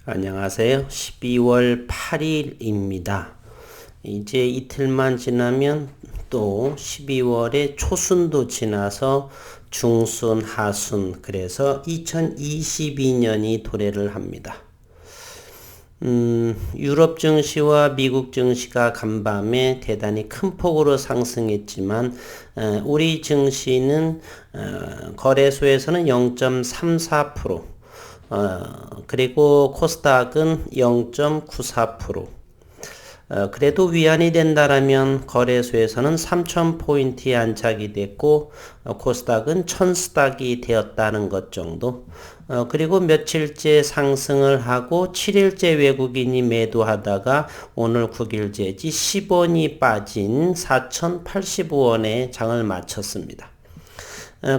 안녕하세요. 12월 8일입니다. 이제 이틀만 지나면 또 12월에 초순도 지나서 중순, 하순, 그래서 2022년이 도래를 합니다. 유럽 증시와 미국 증시가 간밤에 대단히 큰 폭으로 상승했지만 우리 증시는 거래소에서는 0.34%, 그리고 코스닥은 0.94%. 그래도 위안이 된다라면 거래소에서는 3,000포인트에 안착이 됐고, 코스닥은 1,000스닥이 되었다는 것 정도. 그리고 며칠째 상승을 하고 7일째 외국인이 매도하다가 오늘 9일째지 10원이 빠진 4,085원에 장을 마쳤습니다.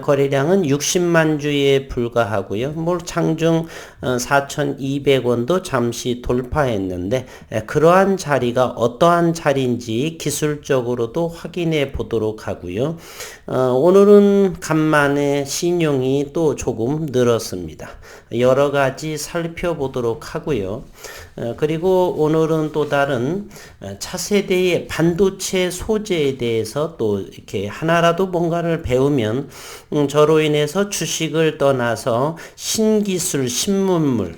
거래량은 60만 주에 불과하고요. 장중 4,200원도 잠시 돌파했는데 그러한 자리가 어떠한 자리인지 기술적으로도 확인해 보도록 하고요. 오늘은 간만에 신용이 또 조금 늘었습니다. 여러 가지 살펴보도록 하고요. 그리고 오늘은 또 다른 차세대의 반도체 소재에 대해서 또 이렇게 하나라도 뭔가를 배우면 저로 인해서 주식을 떠나서 신기술, 신문물,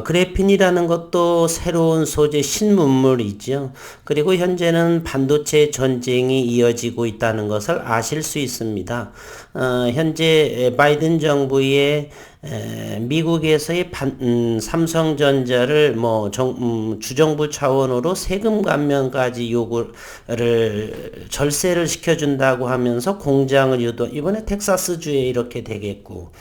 그래핀이라는 것도 새로운 소재 신문물이죠. 그리고 현재는 반도체 전쟁이 이어지고 있다는 것을 아실 수 있습니다. 현재 바이든 정부의 미국에서의 삼성전자를 주정부 차원으로 세금 감면까지 요구를 절세를 시켜준다고 하면서 공장을 이번에 텍사스주에 이렇게 되겠고,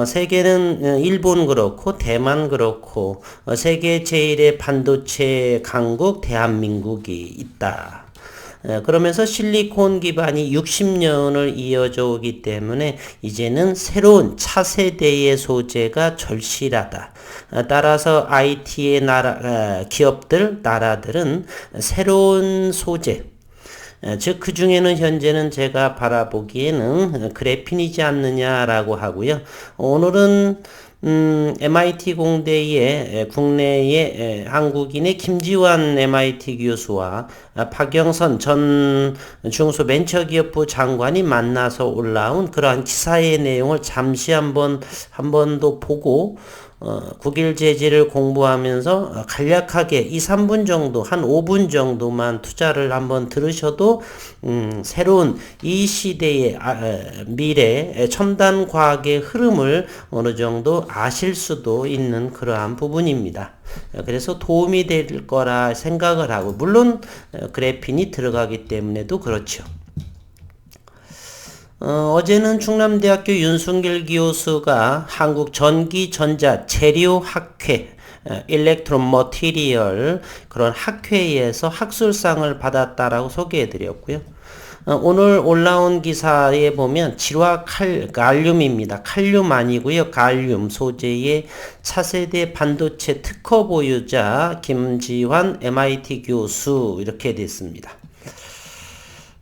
세계는 일본 그렇고 대만 그렇고 세계 제1의 반도체 강국 대한민국이 있다. 그러면서 실리콘 기반이 60년을 이어져 오기 때문에 이제는 새로운 차세대의 소재가 절실하다. 따라서 IT의 나라들은 새로운 소재, 즉 그 중에는 현재는 제가 바라보기에는 그래핀이지 않느냐라고 하고요. 오늘은 MIT 공대의 국내의 한국인의 김지환 MIT 교수와 박영선 전 중소벤처기업부 장관이 만나서 올라온 그러한 기사의 내용을 잠시 한 번 더 보고 9일 제지를 공부하면서 간략하게 2, 3분 정도, 한 5분 정도만 투자를 한번 들으셔도 새로운 이 시대의 미래 첨단 과학의 흐름을 어느 정도 아실 수도 있는 그러한 부분입니다. 그래서 도움이 될 거라 생각을 하고, 물론 그래핀이 들어가기 때문에도 그렇죠. 어제는 충남대학교 윤순길 교수가 한국전기전자 재료학회, 일렉트론 머티리얼 그런 학회에서 학술상을 받았다라고 소개해 드렸고요. 오늘 올라온 기사에 보면 갈륨입니다. 칼륨 아니고요. 갈륨 소재의 차세대 반도체 특허 보유자 김지환 MIT 교수 이렇게 됐습니다.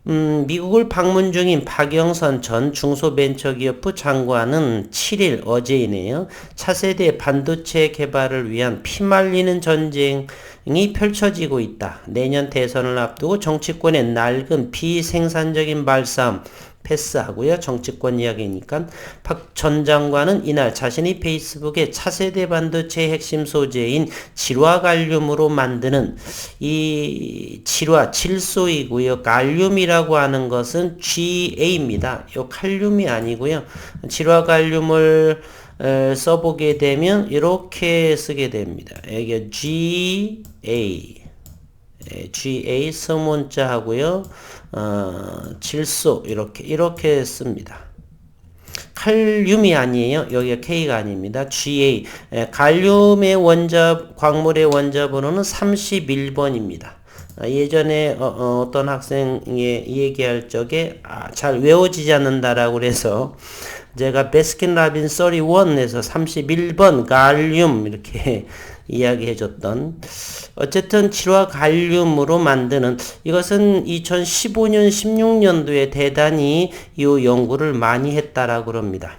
미국을 방문 중인 박영선 전 중소벤처기업부 장관은 7일 어제이네요. 차세대 반도체 개발을 위한 피말리는 전쟁이 펼쳐지고 있다. 내년 대선을 앞두고 정치권의 낡은 비생산적인 말싸움 패스하고요. 정치권 이야기니까 박 전 장관은 이날 자신이 페이스북에 차세대 반도체의 핵심 소재인 질화갈륨으로 만드는 이 질소이고요. 갈륨이라고 하는 것은 GA입니다. 요 칼륨이 아니고요. 질화갈륨을 써보게 되면 이렇게 쓰게 됩니다. 이게 GA 서문자 하고요. 질소 이렇게 씁니다. 칼륨이 아니에요. 여기가 K가 아닙니다. GA. 갈륨의 광물의 원자번호는 31번입니다. 예전에 어떤 학생이 얘기할 적에 잘 외워지지 않는다라고 그래서 제가 베스킨라빈 31에서 31번 갈륨 이렇게 이야기해줬던, 어쨌든 질화 갈륨으로 만드는, 이것은 2015년 16년도에 대단히 이 연구를 많이 했다라고 합니다.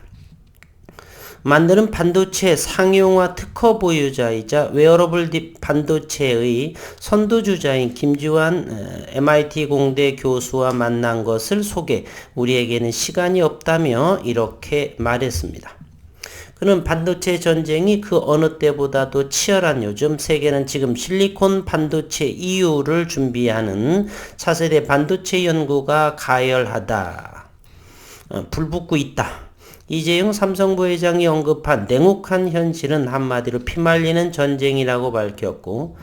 만드는 반도체 상용화 특허 보유자이자 웨어러블 반도체의 선두주자인 김지환 MIT 공대 교수와 만난 것을 소개, 우리에게는 시간이 없다며 이렇게 말했습니다. 그는 반도체 전쟁이 그 어느 때보다도 치열한 요즘 세계는 지금 실리콘 반도체 EU를 준비하는 차세대 반도체 연구가 가열하다. 불붙고 있다. 이재용 삼성 부회장이 언급한 냉혹한 현실은 한마디로 피말리는 전쟁이라고 밝혔고,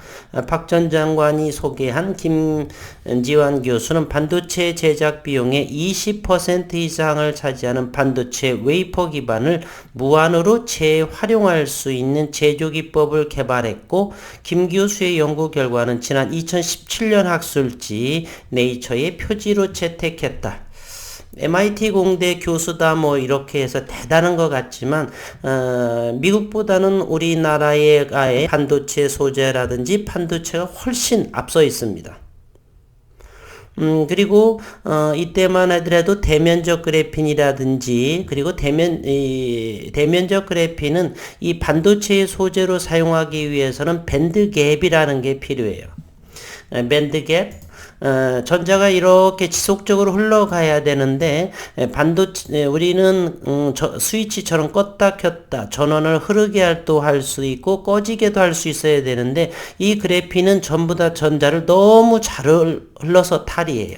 박 전 장관이 소개한 김지환 교수는 반도체 제작 비용의 20% 이상을 차지하는 반도체 웨이퍼 기반을 무한으로 재활용할 수 있는 제조 기법을 개발했고, 김 교수의 연구 결과는 지난 2017년 학술지 네이처의 표지로 채택했다. MIT 공대 교수다 뭐 이렇게 해서 대단한 것 같지만 미국보다는 우리나라의 반도체 소재라든지 반도체가 훨씬 앞서 있습니다. 그리고 이때만 하더라도 대면적 그래핀이라든지, 그리고 대면적 그래핀은 이 반도체의 소재로 사용하기 위해서는 밴드갭이라는 게 필요해요. 밴드갭, 전자가 이렇게 지속적으로 흘러가야 되는데, 우리는 스위치처럼 껐다 켰다 전원을 흐르게 할 수 있고 꺼지게도 할 수 있어야 되는데, 이 그래핀은 전부 다 전자를 너무 잘 흘러서 탈이에요.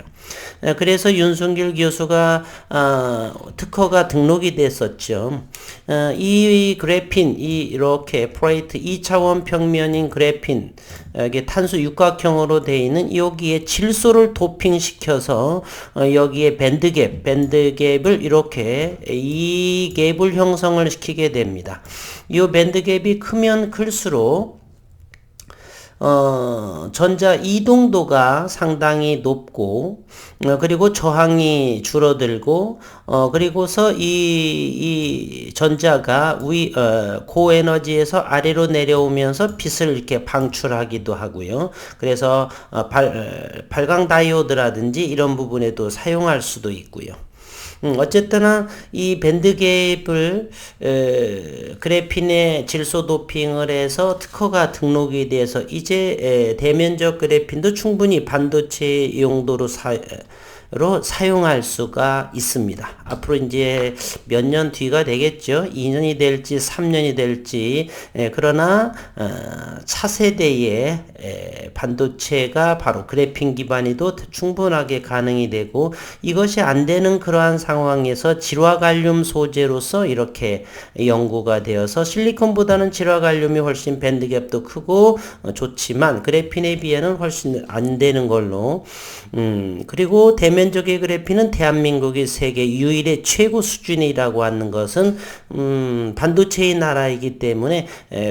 그래서 윤순길 교수가 특허가 등록이 됐었죠. 이 그래핀, 이렇게 플레이트 2차원 평면인 그래핀, 이게 탄소 육각형으로 되어 있는 여기에 질소를 도핑시켜서 여기에 밴드갭을 이렇게 이 갭을 형성을 시키게 됩니다. 이 밴드갭이 크면 클수록 전자 이동도가 상당히 높고, 그리고 저항이 줄어들고, 그리고서 이 전자가 고에너지에서 아래로 내려오면서 빛을 이렇게 방출하기도 하고요. 그래서 발광 다이오드라든지 이런 부분에도 사용할 수도 있고요. 어쨌거나 이 밴드갭을 그래핀에 질소 도핑을 해서 특허가 등록이 돼서 이제 대면적 그래핀도 충분히 반도체 용도로 사용할 수가 있습니다. 앞으로 이제 몇 년 뒤가 되겠죠. 2년이 될지 3년이 될지. 그러나 차세대의 반도체가 바로 그래핀 기반이도 충분하게 가능이 되고, 이것이 안 되는 그러한 상황에서 질화갈륨 소재로서 이렇게 연구가 되어서 실리콘보다는 질화갈륨이 훨씬 밴드갭도 크고 좋지만 그래핀에 비해는 훨씬 안 되는 걸로. 그리고 대면적의 그래핀은 대한민국이 세계 유일의 최고 수준이라고 하는 것은 반도체의 나라이기 때문에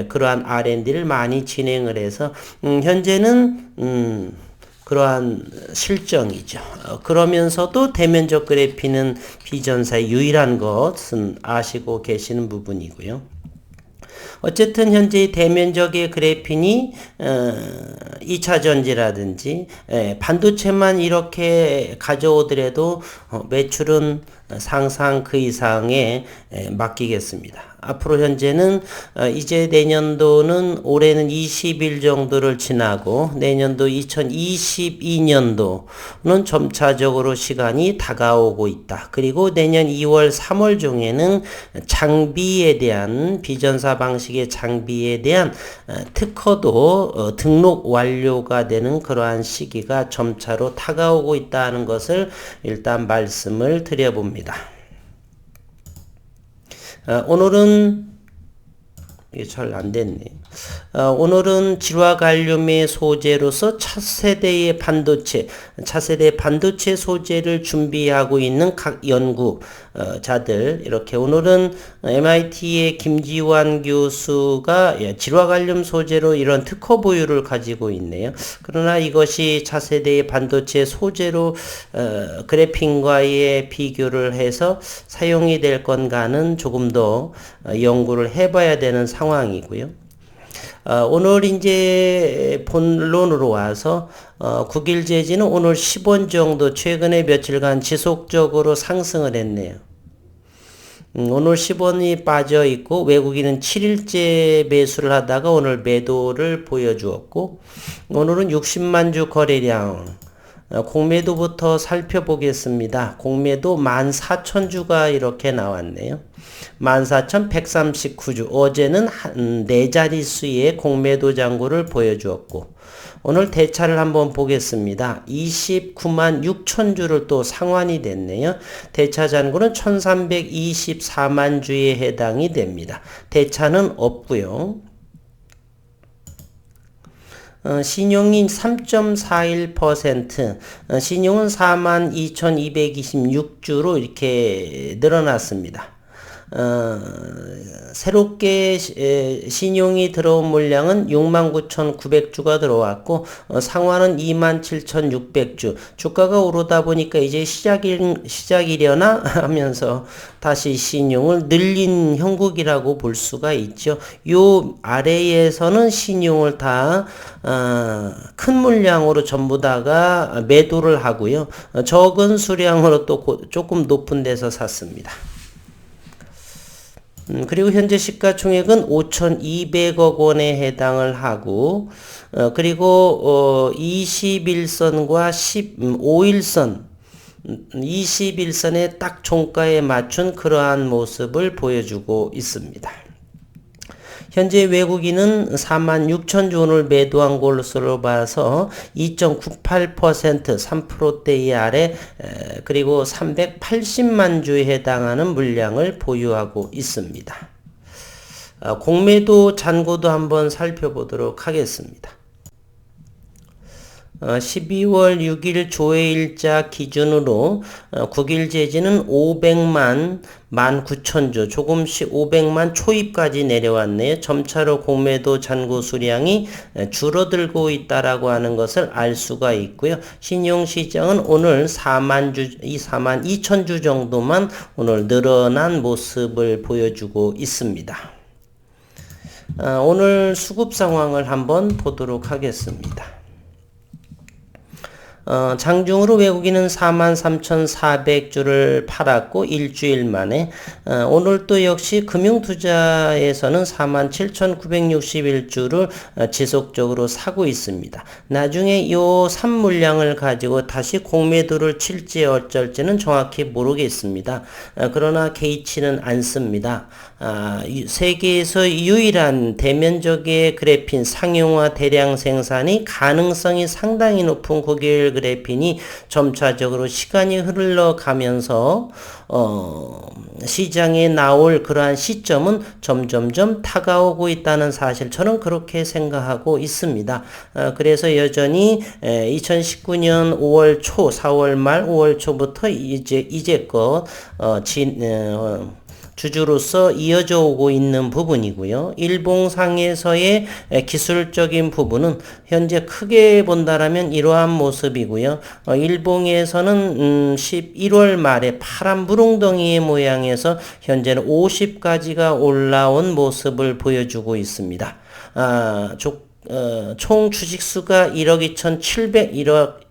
그러한 R&D를 많이 진행을 해서 현재는 그러한 실정이죠. 그러면서도 대면적 그래핀은 비전사의 유일한 것은 아시고 계시는 부분이고요. 어쨌든 현재 대면적의 그래핀이 2차 전지라든지 반도체만 이렇게 가져오더라도 매출은 상상 그 이상에 맡기겠습니다. 앞으로 현재는 이제 내년도는 올해는 20일 정도를 지나고 내년도 2022년도는 점차적으로 시간이 다가오고 있다. 그리고 내년 2월 3월 중에는 장비에 대한 비전사 방식의 장비에 대한 특허도 등록 완료가 되는 그러한 시기가 점차로 다가오고 있다는 것을 일단 말씀을 드려봅니다. 오늘은 이게 잘 안 됐네. 오늘은 질화갈륨의 소재로서 차세대 반도체 소재를 준비하고 있는 각 연구자들, 이렇게 오늘은 MIT의 김지환 교수가 질화갈륨 소재로 이런 특허 보유를 가지고 있네요. 그러나 이것이 차세대의 반도체 소재로 그래핀과의 비교를 해서 사용이 될 건가는 조금 더 연구를 해봐야 되는 상황이고요. 오늘 이제 본론으로 와서 국일 재지는 오늘 10원 정도 최근에 며칠간 지속적으로 상승을 했네요. 오늘 10원이 빠져 있고 외국인은 7일째 매수를 하다가 오늘 매도를 보여주었고 오늘은 60만 주 거래량 공매도부터 살펴보겠습니다. 공매도 14,000주가 이렇게 나왔네요. 14,139주 어제는 4자릿수의 공매도 잔고를 보여주었고 오늘 대차를 한번 보겠습니다. 29만 6천 주를 또 상환이 됐네요. 대차 잔고는 1324만 주에 해당이 됩니다. 대차는 없고요. 신용이 3.41%, 신용은 42,226주로 이렇게 늘어났습니다. 새롭게 신용이 들어온 물량은 69,900주가 들어왔고 상환은 27,600주. 주가가 오르다 보니까 이제 시작이려나 하면서 다시 신용을 늘린 형국이라고 볼 수가 있죠. 요 아래에서는 신용을 다 큰 물량으로 전부 다가 매도를 하고요. 적은 수량으로 또 조금 높은 데서 샀습니다. 그리고 현재 시가총액은 5,200억 원에 해당을 하고 그리고 21선과 15일선 21선의 딱 종가에 맞춘 그러한 모습을 보여주고 있습니다. 현재 외국인은 46,000주 원을 매도한 것으로 봐서 2.98% 3%대의 아래 그리고 380만 주에 해당하는 물량을 보유하고 있습니다. 공매도 잔고도 한번 살펴보도록 하겠습니다. 12월 6일 조회일자 기준으로 9일 제지는 500만 19,000주 조금씩 500만 초입까지 내려왔네요. 점차로 공매도 잔고 수량이 줄어들고 있다라고 하는 것을 알 수가 있고요. 신용시장은 오늘 4만 2,000주 정도만 오늘 늘어난 모습을 보여주고 있습니다. 오늘 수급 상황을 한번 보도록 하겠습니다. 장중으로 외국인은 43,400주를 팔았고 일주일 만에 오늘 또 역시 금융투자에서는 47,961주를 지속적으로 사고 있습니다. 나중에 요 산 물량을 가지고 다시 공매도를 칠지 어쩔지는 정확히 모르겠습니다. 그러나 개의치는 않습니다. 세계에서 유일한 대면적의 그래핀 상용화 대량 생산이 가능성이 상당히 높은 9개월 그래핀이 점차적으로 시간이 흘러가면서 시장에 나올 그러한 시점은 점점점 다가오고 있다는 사실 저는 그렇게 생각하고 있습니다. 그래서 여전히 2019년 5월 초, 4월 말, 5월 초부터 이제껏 주주로서 이어져 오고 있는 부분이고요. 일봉상에서의 기술적인 부분은 현재 크게 본다라면 이러한 모습이고요. 일봉에서는 11월 말에 파란 부릉덩이의 모양에서 현재는 50까지가 올라온 모습을 보여주고 있습니다. 총 주식수가 1억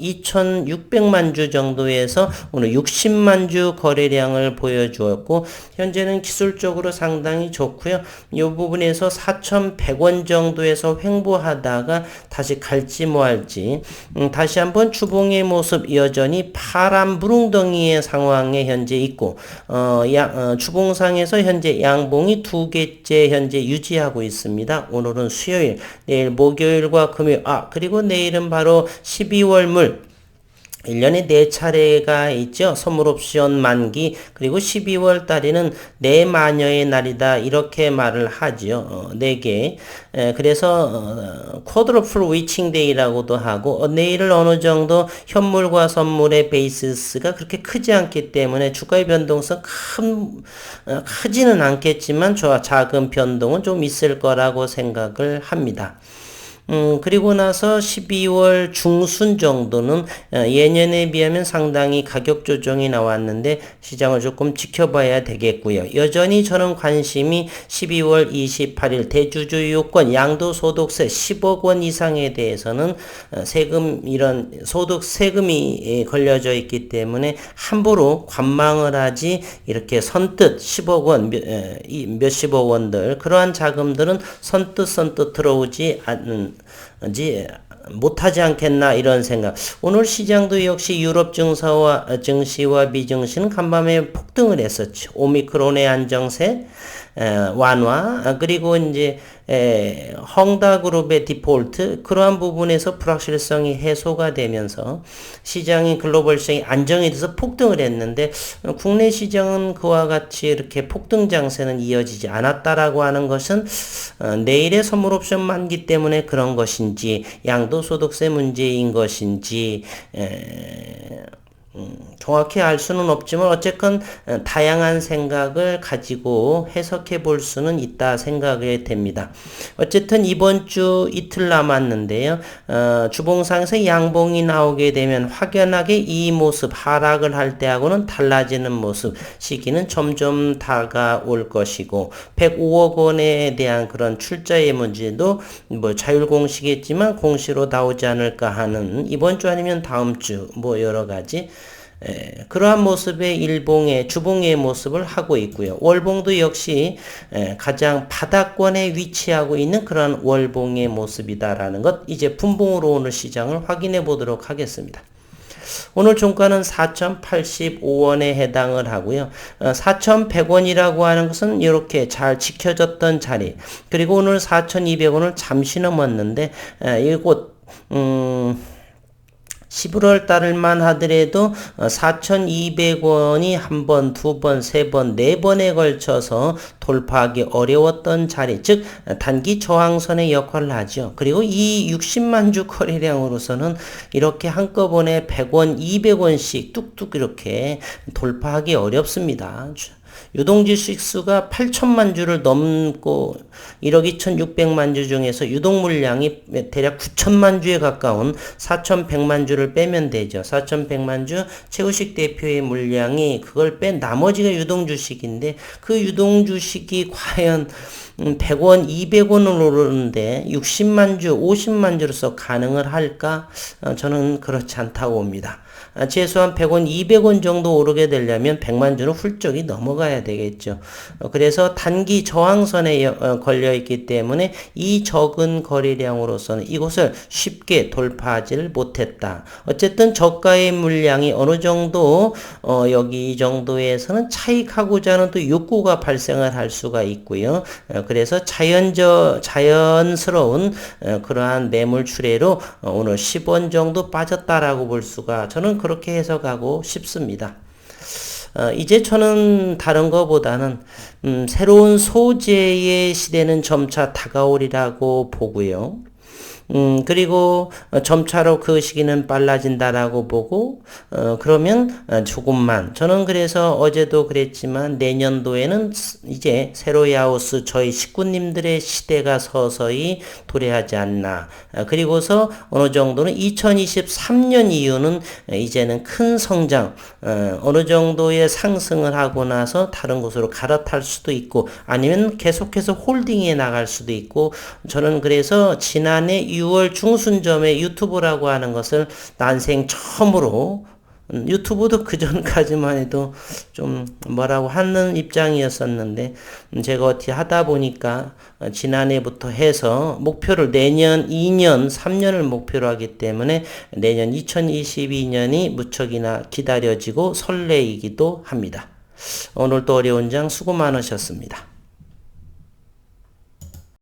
2,600만 주 정도에서 오늘 60만 주 거래량을 보여주었고 현재는 기술적으로 상당히 좋고요. 이 부분에서 4,100원 정도에서 횡보하다가 다시 갈지 뭐할지 다시 한번 주봉의 모습 여전히 파란 부릉덩이의 상황에 현재 있고 주봉상에서 현재 양봉이 2개째 현재 유지하고 있습니다. 오늘은 수요일, 내일 목요일과 금요일, 그리고 내일은 바로 12월 물 1년에 4차례가 있죠. 선물옵션 만기 그리고 12월 달에는 내 마녀의 날이다 이렇게 말을 하죠. 4개. 그래서 쿼드러플 위칭 데이라고도 하고 내일을 어느 정도 현물과 선물의 베이시스가 그렇게 크지 않기 때문에 주가의 변동성 크지는 않겠지만 작은 변동은 좀 있을 거라고 생각을 합니다. 그리고 나서 12월 중순 정도는 예년에 비하면 상당히 가격 조정이 나왔는데 시장을 조금 지켜봐야 되겠고요. 여전히 저는 관심이 12월 28일 대주주 요건 양도소득세 10억 원 이상에 대해서는 세금 이런 소득 세금이 걸려져 있기 때문에 함부로 관망을 하지 이렇게 선뜻 10억 원 몇십억 원들 그러한 자금들은 선뜻 들어오지 못하지 않겠나 이런 생각. 오늘 시장도 역시 유럽 증시와 미증시는 간밤에 폭등을 했었죠. 오미크론의 안정세 완화 그리고 이제 헝다그룹의 디폴트 그러한 부분에서 불확실성이 해소가 되면서 시장이 글로벌 시장이 안정이 돼서 폭등을 했는데 국내 시장은 그와 같이 이렇게 폭등 장세는 이어지지 않았다라고 하는 것은 내일의 선물 옵션 만기 때문에 그런 것인지 양도소득세 문제인 것인지 정확히 알 수는 없지만 어쨌건 다양한 생각을 가지고 해석해 볼 수는 있다 생각이 됩니다. 어쨌든 이번 주 이틀 남았는데요. 주봉상에서 양봉이 나오게 되면 확연하게 이 모습 하락을 할 때하고는 달라지는 모습 시기는 점점 다가올 것이고 105억 원에 대한 그런 출자의 문제도 뭐 자율공시겠지만 공시로 나오지 않을까 하는 이번 주 아니면 다음 주 뭐 여러 가지 그러한 모습의 일봉의 주봉의 모습을 하고 있고요. 월봉도 역시 가장 바닥권에 위치하고 있는 그런 월봉의 모습이다라는 것 이제 분봉으로 오늘 시장을 확인해 보도록 하겠습니다. 오늘 종가는 4,085원에 해당을 하고요. 4,100원이라고 하는 것은 이렇게 잘 지켜졌던 자리 그리고 오늘 4,200원을 잠시 넘었는데 이곳 11월 달을만 하더라도 4,200원이 한 번, 두 번, 세 번, 네 번에 걸쳐서 돌파하기 어려웠던 자리, 즉 단기 저항선의 역할을 하죠. 그리고 이 60만 주 거래량으로서는 이렇게 한꺼번에 100원, 200원씩 뚝뚝 이렇게 돌파하기 어렵습니다. 유동주식수가 8천만 주를 넘고 1억 2,600만 주 중에서 유동 물량이 대략 9천만 주에 가까운 4,100만 주를 빼면 되죠. 4,100만 주 최우식 대표의 물량이 그걸 뺀 나머지가 유동주식인데 그 유동주식이 과연 100원, 200원을 오르는데 60만 주, 50만 주로서 가능을 할까? 저는 그렇지 않다고 봅니다. 최소한 100원, 200원 정도 오르게 되려면 100만 주는 훌쩍이 넘어가야 되겠죠. 그래서 단기 저항선에 걸려 있기 때문에 이 적은 거래량으로서는 이곳을 쉽게 돌파하지를 못했다. 어쨌든 저가의 물량이 어느 정도 여기 이 정도에서는 차익하고자 하는 또 욕구가 발생을 할 수가 있고요. 그래서 자연스러운 그러한 매물 출회로 오늘 10원 정도 빠졌다라고 볼 수가 저는 그렇게 해석하고 싶습니다. 이제 저는 다른 것보다는 새로운 소재의 시대는 점차 다가오리라고 보고요. 그리고 점차로 그 시기는 빨라진다라고 보고 그러면 조금만 저는 그래서 어제도 그랬지만 내년도에는 이제 세로야우스 저희 식구님들의 시대가 서서히 도래하지 않나. 그리고서 어느 정도는 2023년 이후는 이제는 큰 성장 어느 정도의 상승을 하고 나서 다른 곳으로 갈아탈 수도 있고 아니면 계속해서 홀딩해 나갈 수도 있고 저는 그래서 지난해 6월 중순점에 유튜브라고 하는 것을 난생 처음으로 유튜브도 그 전까지만 해도 좀 뭐라고 하는 입장이었었는데 제가 어떻게 하다 보니까 지난해부터 해서 목표를 내년 2년 3년을 목표로 하기 때문에 내년 2022년이 무척이나 기다려지고 설레이기도 합니다. 오늘도 어려운 장 수고 많으셨습니다.